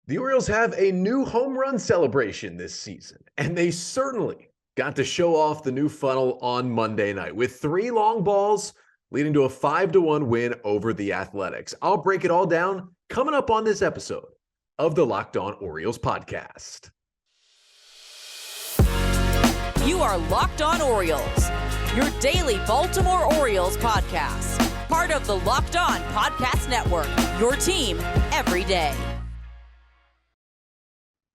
The Orioles have a new home run celebration this season, and they certainly got to show off the new funnel on Monday night with 3 long balls leading to a 5-1 win over the Athletics. I'll break it all down coming up on this episode of the Locked On Orioles podcast. You are Locked On Orioles, your daily Baltimore Orioles podcast. Part of the Locked On Podcast Network, your team every day.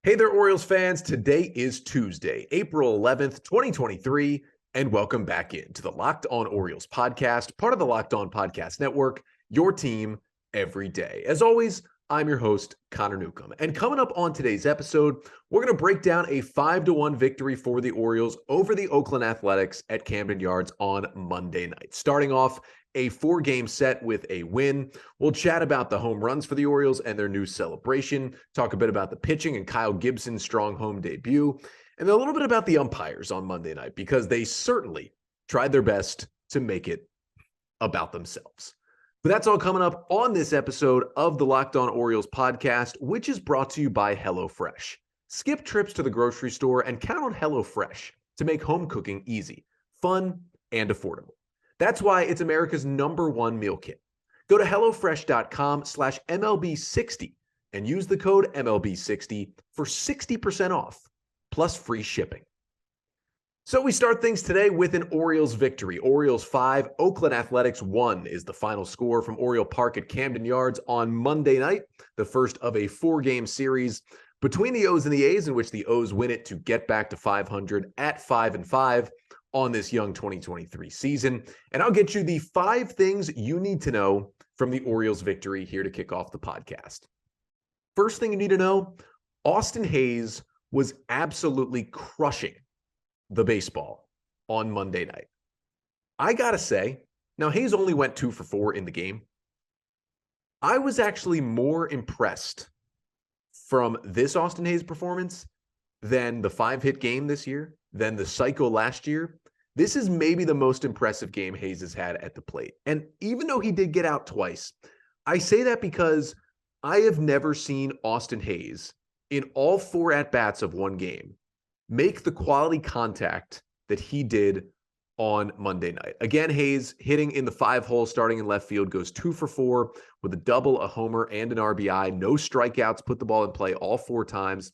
Hey there, Orioles fans. Today is Tuesday, April 11th, 2023, and welcome back into the Locked On Orioles podcast, part of the Locked On Podcast Network, your team every day. As always, I'm your host, Connor Newcomb. And coming up on today's episode, we're going to break down a 5-1 victory for the Orioles over the Oakland Athletics at Camden Yards on Monday night. Starting off a 4-game set with a win. We'll chat about the home runs for the Orioles and their new celebration, talk a bit about the pitching and Kyle Gibson's strong home debut, and a little bit about the umpires on Monday night because they certainly tried their best to make it about themselves. But that's all coming up on this episode of the Locked On Orioles podcast, which is brought to you by HelloFresh. Skip trips to the grocery store and count on HelloFresh to make home cooking easy, fun, and affordable. That's why it's America's #1 meal kit. Go to HelloFresh.com/MLB60 and use the code MLB60 for 60% off, plus free shipping. So we start things today with an Orioles victory. Orioles 5, Oakland Athletics 1 is the final score from Oriole Park at Camden Yards on Monday night, the first of a 4-game series between the O's and the A's, in which the O's win it to get back to 500 at 5-5 on this young 2023 season. And I'll get you the 5 things you need to know from the Orioles victory here to kick off the podcast. First thing you need to know, Austin Hays was absolutely crushing the baseball on Monday night. I gotta say, now Hays only went 2 for 4 in the game. I was actually more impressed from this Austin Hays performance than the 5-hit game this year, than the cycle last year. This is maybe the most impressive game Hays has had at the plate. And even though he did get out twice, I say that because I have never seen Austin Hays in all 4 at-bats of one game make the quality contact that he did on Monday night. Again, Hays hitting in the 5-hole, starting in left field, goes 2 for 4 with a double, a homer, and an RBI. No strikeouts, put the ball in play all 4 times.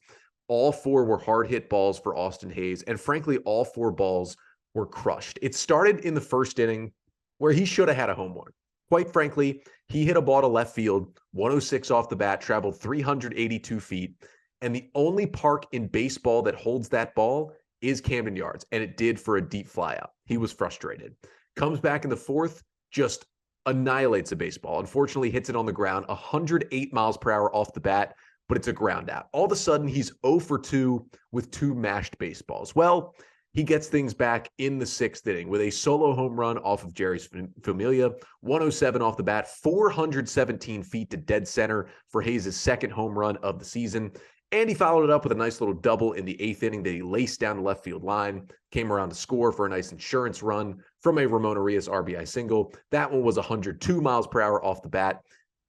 All 4 were hard hit balls for Austin Hays. And frankly, all 4 balls were crushed. It started in the first inning where he should have had a home run. Quite frankly, he hit a ball to left field, 106 off the bat, traveled 382 feet. And the only park in baseball that holds that ball is Camden Yards. And it did for a deep flyout. He was frustrated. Comes back in the 4th, just annihilates a baseball. Unfortunately, hits it on the ground, 108 miles per hour off the bat, but it's a ground out. All of a sudden, he's 0 for 2 with 2 mashed baseballs. Well, he gets things back in the 6th inning with a solo home run off of Jerry's Familia, 107 off the bat, 417 feet to dead center for Hayes' 2nd home run of the season. And he followed it up with a nice little double in the 8th inning that he laced down the left field line, came around to score for a nice insurance run from a Ramon Arias RBI single. That one was 102 miles per hour off the bat.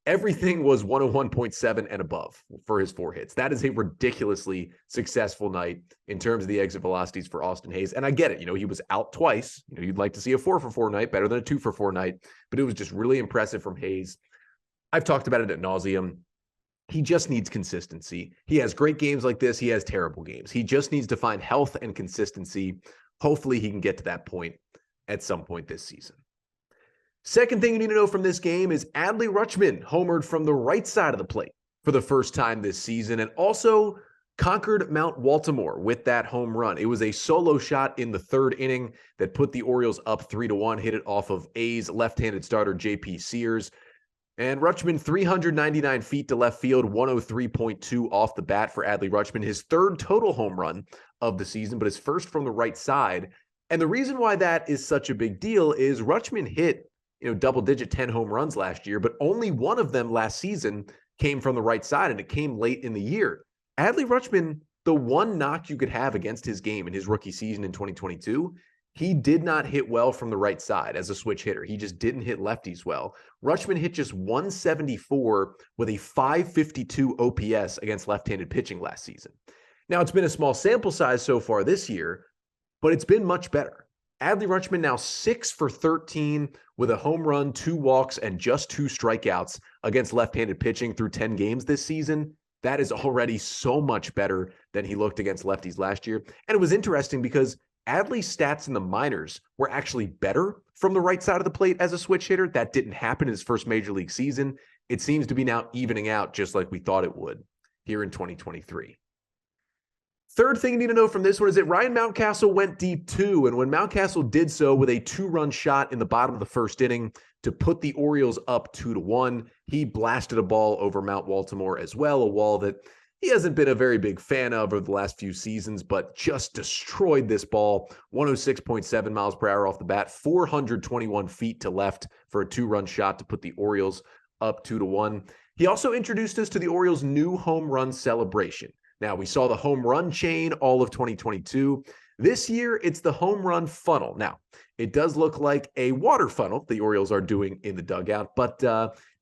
Everything was 101.7 and above for his 4 hits. That is a ridiculously successful night in terms of the exit velocities for Austin Hays. And I get it. He was out twice. You'd like to see a 4 for 4 night better than a 2 for 4 night, but it was just really impressive from Hays. I've talked about it ad nauseum. He just needs consistency. He has great games like this. He has terrible games. He just needs to find health and consistency. Hopefully he can get to that point at some point this season. Second thing you need to know from this game is Adley Rutschman homered from the right side of the plate for the first time this season and also conquered Mount Baltimore with that home run. It was a solo shot in the 3rd inning that put the Orioles up 3-1, hit it off of A's left-handed starter J.P. Sears. And Rutschman, 399 feet to left field, 103.2 off the bat for Adley Rutschman, his 3rd total home run of the season, but his 1st from the right side. And the reason why that is such a big deal is Rutschman hit double-digit 10 home runs last year, but only one of them last season came from the right side, and it came late in the year. Adley Rutschman, the one knock you could have against his game in his rookie season in 2022 He did not hit well from the right side as a switch hitter. He just didn't hit lefties well. Rutschman hit just 174 with a 552 OPS against left-handed pitching last season. Now, it's been a small sample size so far this year, but it's been much better. Adley Rutschman now 6 for 13 with a home run, 2 walks, and just 2 strikeouts against left-handed pitching through 10 games this season. That is already so much better than he looked against lefties last year. And it was interesting because Adley's stats in the minors were actually better from the right side of the plate as a switch hitter. That didn't happen in his first major league season. It seems to be now evening out just like we thought it would here in 2023. Third thing you need to know from this one is that Ryan Mountcastle went deep too. And when Mountcastle did so with a 2-run shot in the bottom of the first inning to put the Orioles up 2-1, he blasted a ball over Mount Baltimore as well, a wall that he hasn't been a very big fan of over the last few seasons, but just destroyed this ball. 106.7 miles per hour off the bat, 421 feet to left for a 2-run shot to put the Orioles up 2-1. He also introduced us to the Orioles' new home run celebration. Now, we saw the home run chain all of 2022. This year, it's the home run funnel. Now, it does look like a water funnel the Orioles are doing in the dugout, but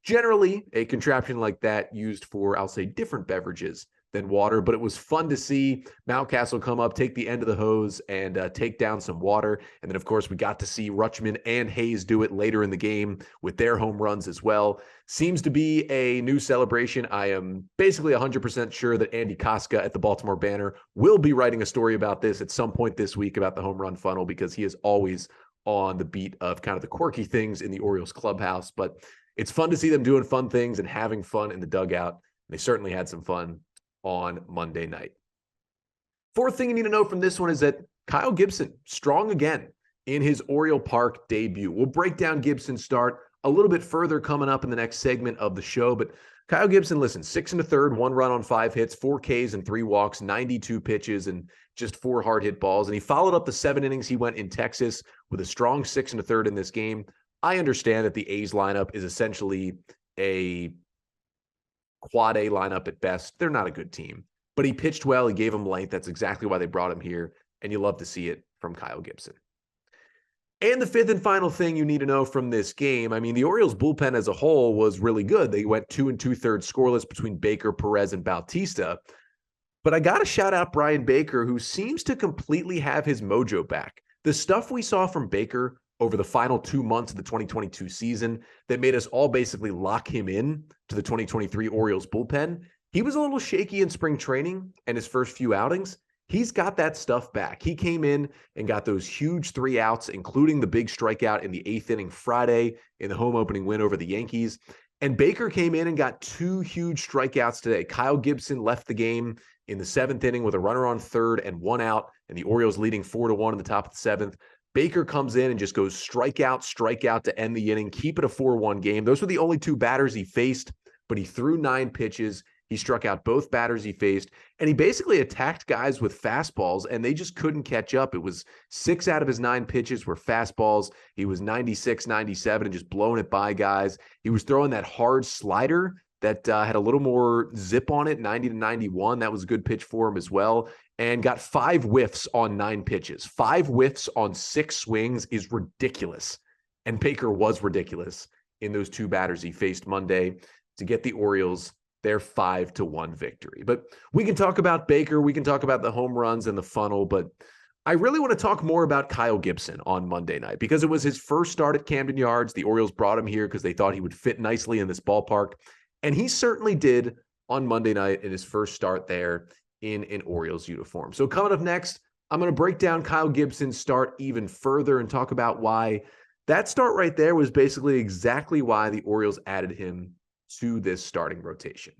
generally a contraption like that used for, I'll say, different beverages than water. But it was fun to see Mountcastle come up, take the end of the hose, and take down some water. And then, of course, we got to see Rutschman and Hayes do it later in the game with their home runs as well. Seems to be a new celebration. I am basically 100% sure that Andy Koska at the Baltimore Banner will be writing a story about this at some point this week about the home run funnel, because he is always on the beat of kind of the quirky things in the Orioles clubhouse. But it's fun to see them doing fun things and having fun in the dugout. They certainly had some fun on Monday night. Fourth thing you need to know from this one is that Kyle Gibson, strong again in his Oriole Park debut. We'll break down Gibson's start a little bit further coming up in the next segment of the show. But Kyle Gibson, listen, 6 1/3, 1 run on 5 hits, 4 Ks and 3 walks, 92 pitches, and just 4 hard hit balls. And he followed up the 7 innings he went in Texas with a strong 6 1/3 in this game. I understand that the A's lineup is essentially a quad A lineup at best. They're not a good team, but he pitched well. He gave him length. That's exactly why they brought him here. And you love to see it from Kyle Gibson. And the fifth and final thing you need to know from this game, I mean, the Orioles bullpen as a whole was really good. They went 2 2/3 scoreless between Baker, Perez, and Bautista. But I got to shout out Bryan Baker, who seems to completely have his mojo back. The stuff we saw from Baker over the final 2 months of the 2022 season that made us all basically lock him in to the 2023 Orioles bullpen. He was a little shaky in spring training and his first few outings. He's got that stuff back. He came in and got those huge 3 outs, including the big strikeout in the 8th inning Friday in the home opening win over the Yankees. And Baker came in and got 2 huge strikeouts today. Kyle Gibson left the game in the 7th inning with a runner on 3rd and 1 out, and the Orioles leading 4-1 in the top of the 7th. Baker comes in and just goes strikeout to end the inning, keep it a 4-1 game. Those were the only 2 batters he faced, but he threw 9 pitches. He struck out both batters he faced, and he basically attacked guys with fastballs, and they just couldn't catch up. It was 6 out of his 9 pitches were fastballs. He was 96, 97, and just blowing it by guys. He was throwing that hard slider that had a little more zip on it, 90 to 91. That was a good pitch for him as well, and got 5 whiffs on 9 pitches. 5 whiffs on 6 swings is ridiculous, and Baker was ridiculous in those 2 batters he faced Monday to get the Orioles their 5-1 victory. But we can talk about Baker, we can talk about the home runs and the funnel, but I really want to talk more about Kyle Gibson on Monday night because it was his first start at Camden Yards. The Orioles brought him here because they thought he would fit nicely in this ballpark, and he certainly did on Monday night in his first start there in an Orioles uniform. So coming up next, I'm going to break down Kyle Gibson's start even further and talk about why that start right there was basically exactly why the Orioles added him to this starting rotation.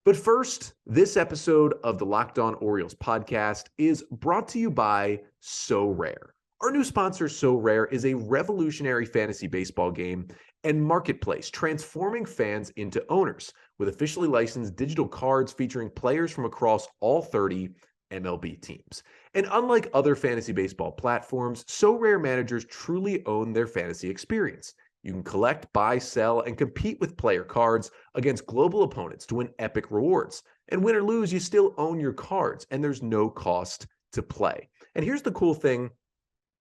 But first, this episode of the Locked On Orioles podcast is brought to you by So Rare. Our new sponsor, So Rare, is a revolutionary fantasy baseball game and marketplace transforming fans into owners with officially licensed digital cards featuring players from across all 30 MLB teams. And unlike other fantasy baseball platforms, So Rare managers truly own their fantasy experience. You can collect, buy, sell, and compete with player cards against global opponents to win epic rewards. And win or lose, you still own your cards, and there's no cost to play. And here's the cool thing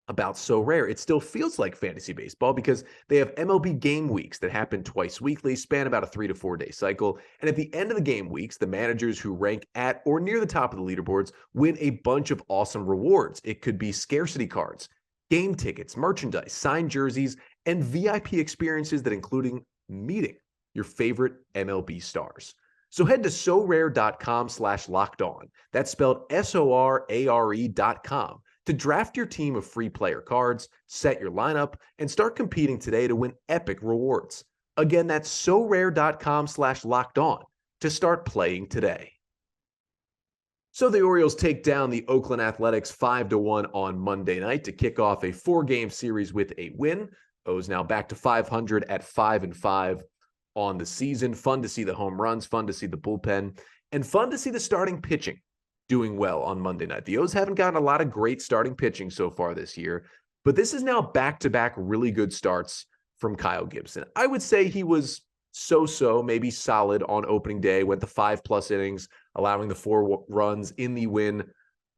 about So Rare. It still feels like fantasy baseball because they have MLB game weeks that happen twice weekly, span about a 3 to 4 day cycle. And at the end of the game weeks, the managers who rank at or near the top of the leaderboards win a bunch of awesome rewards. It could be scarcity cards, game tickets, merchandise, signed jerseys, and VIP experiences that including meeting your favorite MLB stars. So head to sorare.com/lockedon. That's spelled SORARE.com to draft your team of free player cards, set your lineup, and start competing today to win epic rewards. Again, that's sorare.com/lockedon to start playing today. So the Orioles take down the Oakland Athletics 5-1 on Monday night to kick off a 4-game series with a win. O's now back to 500 at 5-5 on the season. Fun to see the home runs, fun to see the bullpen, and fun to see the starting pitching doing well on Monday night. The O's haven't gotten a lot of great starting pitching so far this year, but this is now back-to-back really good starts from Kyle Gibson. I would say he was so-so, maybe solid on opening day, went the 5+ innings, allowing the 4 runs in the win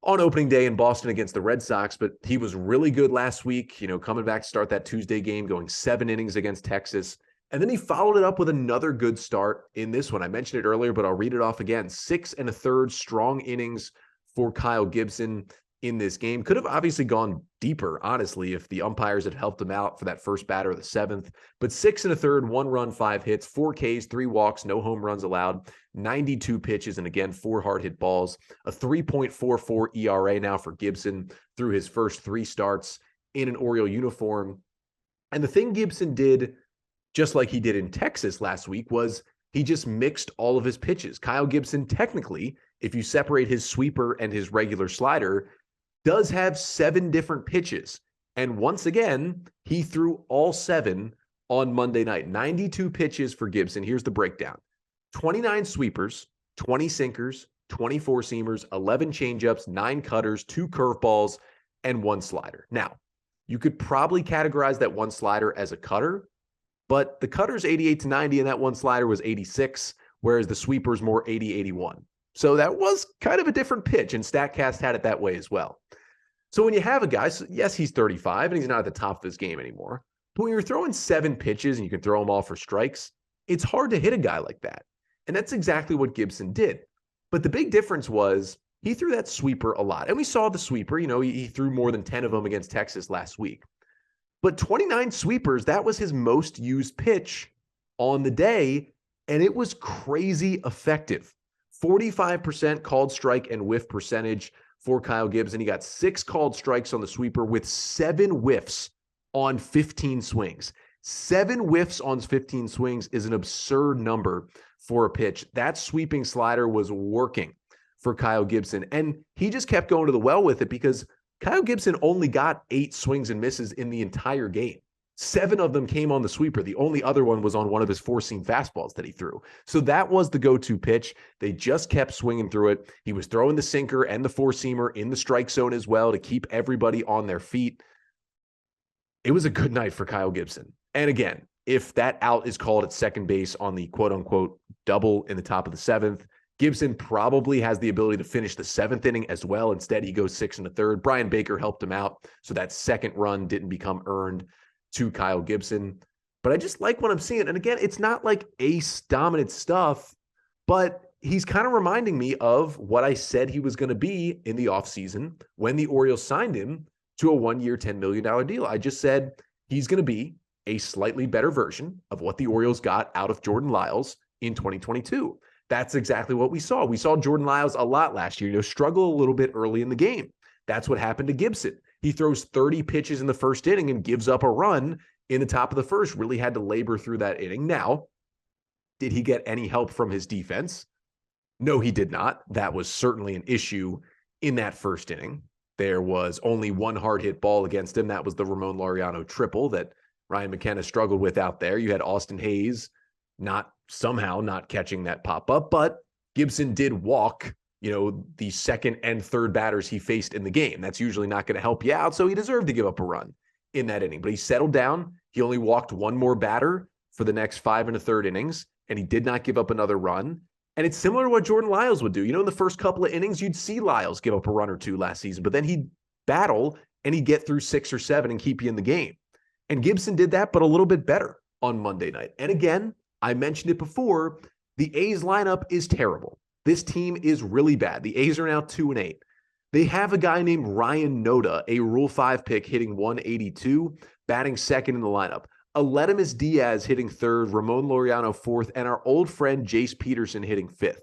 on opening day in Boston against the Red Sox, but he was really good last week, coming back to start that Tuesday game, going 7 innings against Texas. And then he followed it up with another good start in this one. I mentioned it earlier, but I'll read it off again. 6 1/3 strong innings for Kyle Gibson in this game. Could have obviously gone deeper, honestly, if the umpires had helped him out for that first batter of the 7th. But 6 1/3, 1 run, 5 hits, 4 Ks, 3 walks, no home runs allowed, 92 pitches, and again, 4 hard hit balls. A 3.44 ERA now for Gibson through his first 3 starts in an Oriole uniform. And the thing Gibson did, just like he did in Texas last week, was he just mixed all of his pitches. Kyle Gibson, technically, if you separate his sweeper and his regular slider, does have 7 different pitches. And once again, he threw all 7 on Monday night. 92 pitches for Gibson. Here's the breakdown. 29 sweepers, 20 sinkers, 24 seamers, 11 changeups, 9 cutters, 2 curveballs, and 1 slider. Now, you could probably categorize that 1 slider as a cutter, but the cutter's 88 to 90, and that 1 slider was 86, whereas the sweeper's more 80, 81. So that was kind of a different pitch, and StatCast had it that way as well. So when you have a guy, so yes, he's 35, and he's not at the top of his game anymore, but when you're throwing 7 pitches and you can throw them all for strikes, it's hard to hit a guy like that. And that's exactly what Gibson did. But the big difference was he threw that sweeper a lot. And we saw the sweeper, he threw more than 10 of them against Texas last week. But 29 sweepers, that was his most used pitch on the day, and it was crazy effective. 45% called strike and whiff percentage for Kyle Gibson. He got 6 called strikes on the sweeper with 7 whiffs on 15 swings. 7 whiffs on 15 swings is an absurd number for a pitch. That sweeping slider was working for Kyle Gibson, and he just kept going to the well with it because Kyle Gibson only got 8 swings and misses in the entire game. 7 of them came on the sweeper. The only other one was on one of his 4-seam fastballs that he threw. So that was the go-to pitch. They just kept swinging through it. He was throwing the sinker and the 4-seamer in the strike zone as well to keep everybody on their feet. It was a good night for Kyle Gibson. And again, if that out is called at second base on the quote-unquote double in the top of the 7th, Gibson probably has the ability to finish the 7th inning as well. Instead, he goes 6 1/3. Bryan Baker helped him out, so that second run didn't become earned to Kyle Gibson. But I just like what I'm seeing. And again, it's not like ace-dominant stuff, but he's kind of reminding me of what I said he was going to be in the offseason when the Orioles signed him to a 1-year, $10 million deal. I just said he's going to be a slightly better version of what the Orioles got out of Jordan Lyles in 2022. That's exactly what we saw. We saw Jordan Lyles a lot last year, struggle a little bit early in the game. That's what happened to Gibson. He throws 30 pitches in the first inning and gives up a run in the top of the first. Really had to labor through that inning. Now, did he get any help from his defense? No, he did not. That was certainly an issue in that first inning. There was only 1 hard hit ball against him. That was the Ramon Laureano triple that Ryan McKenna struggled with out there. You had Austin Hayes not catching that pop-up, but Gibson did walk, the second and third batters he faced in the game. That's usually not going to help you out, so he deserved to give up a run in that inning. But he settled down. He only walked 1 more batter for the next 5 1/3 innings, and he did not give up another run. And it's similar to what Jordan Lyles would do. In the first couple of innings, you'd see Lyles give up a run or 2 last season, but then he'd battle and he'd get through 6 or 7 and keep you in the game. And Gibson did that, but a little bit better on Monday night. And again, I mentioned it before, the A's lineup is terrible. This team is really bad. The A's are now 2-8. They have a guy named Ryan Noda, a Rule 5 pick, hitting 182, batting second in the lineup. Aledmus Diaz hitting third, Ramon Laureano fourth, and our old friend Jace Peterson hitting fifth.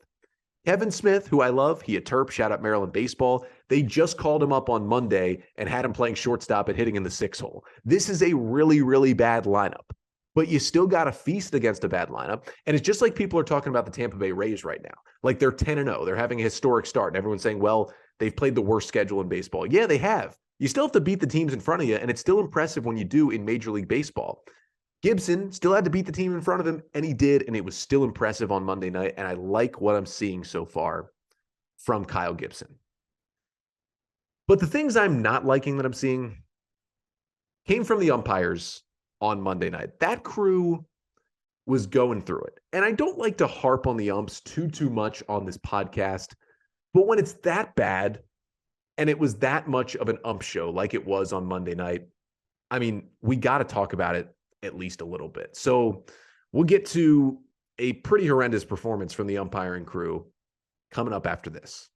Kevin Smith, who I love, he a Terp, shout out Maryland baseball. They just called him up on Monday and had him playing shortstop and hitting in the 6 hole. This is a really, really bad lineup, but you still got to feast against a bad lineup. And it's just like people are talking about the Tampa Bay Rays right now. Like they're 10-0. They're having a historic start. And everyone's saying, well, they've played the worst schedule in baseball. Yeah, they have. You still have to beat the teams in front of you, and it's still impressive when you do in Major League Baseball. Gibson still had to beat the team in front of him, and he did, and it was still impressive on Monday night, and I like what I'm seeing so far from Kyle Gibson. But the things I'm not liking that I'm seeing came from the umpires on Monday night. That crew was going through it, and I don't like to harp on the umps too much on this podcast, but when it's that bad, and it was that much of an ump show like it was on Monday night, I mean, we got to talk about it at least a little bit. So we'll get to a pretty horrendous performance from the umpiring crew coming up after this.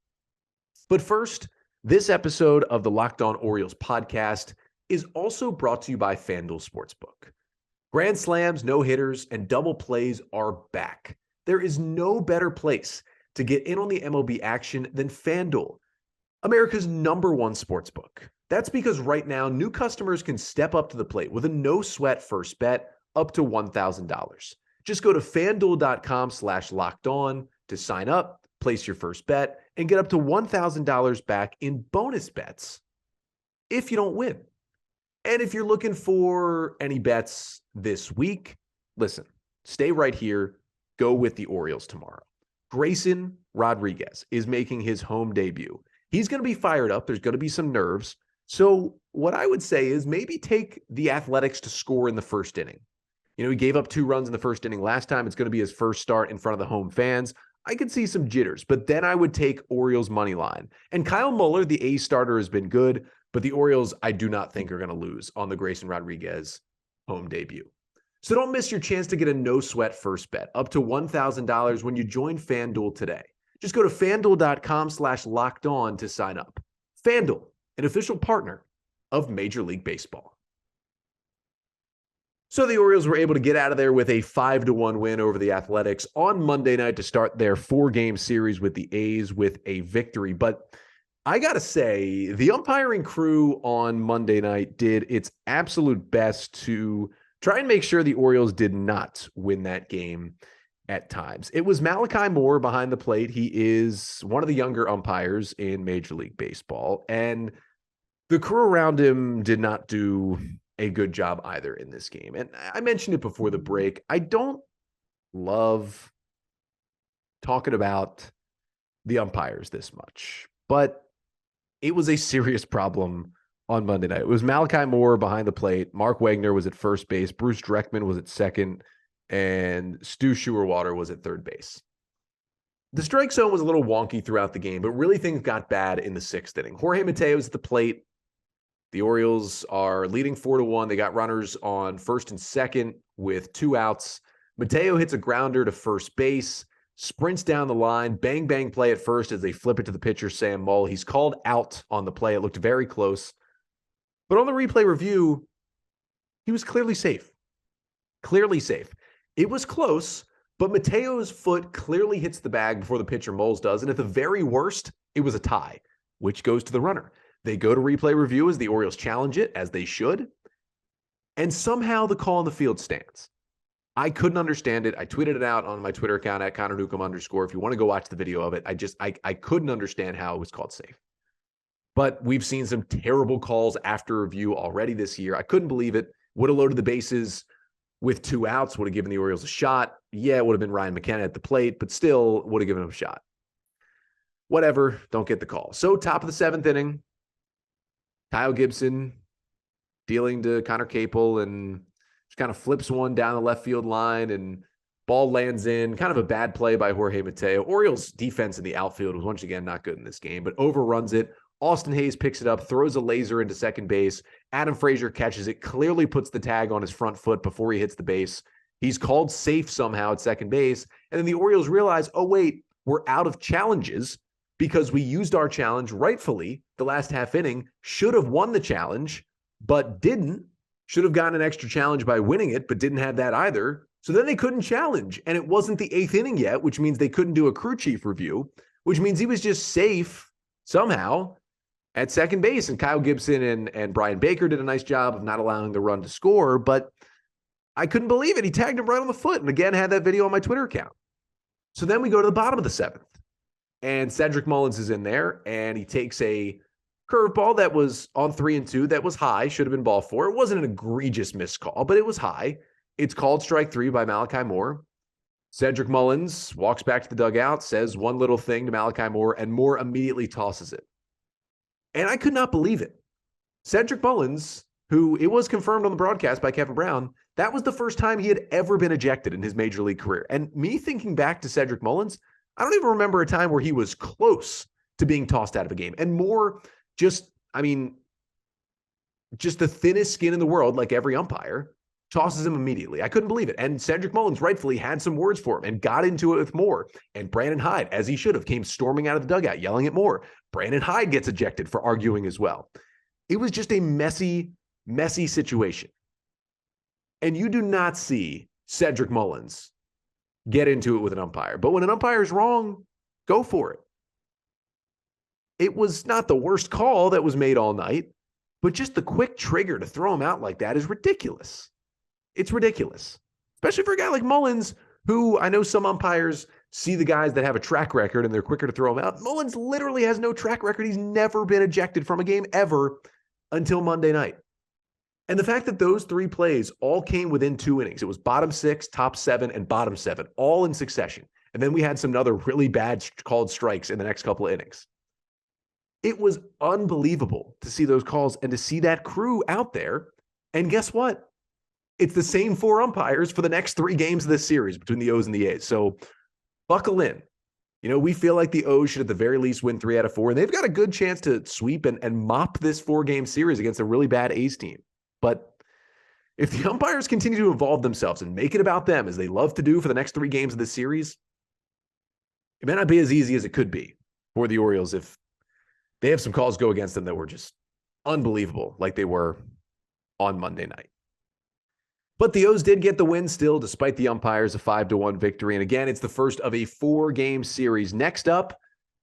But first, this episode of the Locked On Orioles podcast is also brought to you by FanDuel Sportsbook. Grand slams, no-hitters, and double plays are back. There is no better place to get in on the MLB action than FanDuel, America's #1 sportsbook. That's because right now, new customers can step up to the plate with a no-sweat first bet up to $1,000. Just go to FanDuel.com/lockedon to sign up, place your first bet, and get up to $1,000 back in bonus bets if you don't win. And if you're looking for any bets this week, listen, stay right here. Go with the Orioles tomorrow. Grayson Rodriguez is making his home debut. He's going to be fired up. There's going to be some nerves. So what I would say is maybe take the Athletics to score in the first inning. You know, he gave up 2 runs in the first inning last time. It's going to be his first start in front of the home fans. I could see some jitters, but then I would take Orioles money line. And Kyle Muller, the A's starter, has been good, but the Orioles I do not think are going to lose on the Grayson Rodriguez home debut. So don't miss your chance to get a no-sweat first bet up to $1,000 when you join FanDuel today. Just go to FanDuel.com/lockedon to sign up. FanDuel, an official partner of Major League Baseball. So the Orioles were able to get out of there with a 5-1 win over the Athletics on Monday night to start their 4-game series with the A's with a victory. But I got to say, the umpiring crew on Monday night did its absolute best to try and make sure the Orioles did not win that game at times. It was Malachi Moore behind the plate. He is one of the younger umpires in Major League Baseball, and the crew around him did not do a good job either in this game. And I mentioned it before the break. I don't love talking about the umpires this much, but it was a serious problem on Monday night. It was Malachi Moore behind the plate. Mark Wagner was at first base. Bruce Dreckman was at second. And Stu Schuerwater was at third base. The strike zone was a little wonky throughout the game, but really things got bad in the 6th inning. Jorge Mateo's at the plate. The Orioles are leading 4-1. They got runners on first and second with 2 outs. Mateo hits a grounder to first base, sprints down the line, bang, bang play at first as they flip it to the pitcher, Sam Mull. He's called out on the play. It looked very close. But on the replay review, he was clearly safe. Clearly safe. It was close, but Mateo's foot clearly hits the bag before the pitcher Mulls does, and at the very worst, it was a tie, which goes to the runner. They go to replay review as the Orioles challenge it, as they should, and somehow the call on the field stands. I couldn't understand it. I tweeted it out on my Twitter account at Connor Newcomb _ if you want to go watch the video of it. I couldn't understand how it was called safe. But we've seen some terrible calls after review already this year. I couldn't believe it. Would have loaded the bases with 2 outs, would have given the Orioles a shot. Yeah, it would have been Ryan McKenna at the plate, but still would have given him a shot. Whatever, don't get the call. So top of the 7th inning, Kyle Gibson dealing to Connor Capel and just kind of flips one down the left field line and ball lands in. Kind of a bad play by Jorge Mateo. Orioles defense in the outfield was once again not good in this game, but overruns it. Austin Hayes picks it up, throws a laser into second base. Adam Frazier catches it, clearly puts the tag on his front foot before he hits the base. He's called safe somehow at second base. And then the Orioles realize, oh, wait, we're out of challenges because we used our challenge rightfully the last half inning, should have won the challenge, but didn't. Should have gotten an extra challenge by winning it, but didn't have that either. So then they couldn't challenge. And it wasn't the 8th inning yet, which means they couldn't do a crew chief review, which means he was just safe somehow at second base. And Kyle Gibson and Bryan Baker did a nice job of not allowing the run to score, but I couldn't believe it. He tagged him right on the foot, and again, had that video on my Twitter account. So then we go to the bottom of the 7th, and Cedric Mullins is in there, and he takes a curveball that was on 3-2 that was high, should have been ball 4. It wasn't an egregious missed call, but it was high. It's called strike 3 by Malachi Moore. Cedric Mullins walks back to the dugout, says one little thing to Malachi Moore, and Moore immediately tosses it. And I could not believe it. Cedric Mullins, who it was confirmed on the broadcast by Kevin Brown, that was the first time he had ever been ejected in his major league career. And me thinking back to Cedric Mullins, I don't even remember a time where he was close to being tossed out of a game. And Moore just the thinnest skin in the world, like every umpire, tosses him immediately. I couldn't believe it. And Cedric Mullins rightfully had some words for him and got into it with Moore. And Brandon Hyde, as he should have, came storming out of the dugout, yelling at Moore. Brandon Hyde gets ejected for arguing as well. It was just a messy situation. And you do not see Cedric Mullins get into it with an umpire. But when an umpire is wrong, go for it. It was not the worst call that was made all night, but just the quick trigger to throw him out like that is ridiculous. It's ridiculous, especially for a guy like Mullins, who I know some umpires see the guys that have a track record and they're quicker to throw him out. Mullins literally has no track record. He's never been ejected from a game ever until Monday night. And the fact that those 3 plays all came within 2 innings, it was bottom 6, top 7, and bottom 7, all in succession. And then we had some other really bad called strikes in the next couple of innings. It was unbelievable to see those calls and to see that crew out there. And guess what? It's the same 4 umpires for the next 3 games of this series between the O's and the A's. So buckle in. You know, we feel like the O's should at the very least win 3 out of 4, and they've got a good chance to sweep and mop this 4-game series against a really bad A's team. But if the umpires continue to involve themselves and make it about them, as they love to do for the next 3 games of this series, it may not be as easy as it could be for the Orioles if they have some calls go against them that were just unbelievable, like they were on Monday night. But the O's did get the win still, despite the umpires, a 5-1 victory. And again, it's the first of a 4-game series. Next up,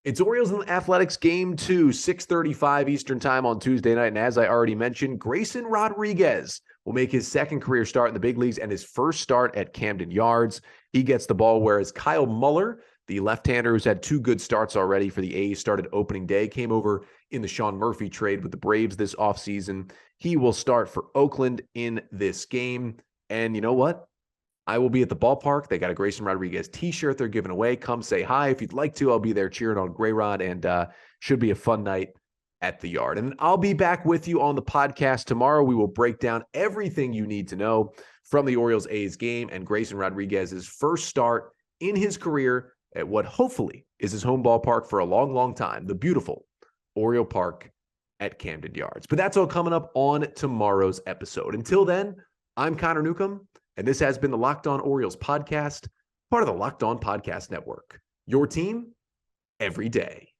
it's Orioles and Athletics Game 2, 6:35 Eastern Time on Tuesday night. And as I already mentioned, Grayson Rodriguez will make his second career start in the big leagues and his first start at Camden Yards. He gets the ball, whereas Kyle Muller, the left-hander who's had 2 good starts already for the A's, started opening day, came over in the Sean Murphy trade with the Braves this offseason. He will start for Oakland in this game. And you know what? I will be at the ballpark. They got a Grayson Rodriguez t-shirt they're giving away. Come say hi. If you'd like to, I'll be there cheering on Gray Rod, and should be a fun night at the Yard. And I'll be back with you on the podcast tomorrow. We will break down everything you need to know from the Orioles-A's game and Grayson Rodriguez's first start in his career at what hopefully is his home ballpark for a long, long time, the beautiful Oriole Park at Camden Yards. But that's all coming up on tomorrow's episode. Until then, I'm Connor Newcomb, and this has been the Locked On Orioles podcast, part of the Locked On Podcast Network. Your team every day.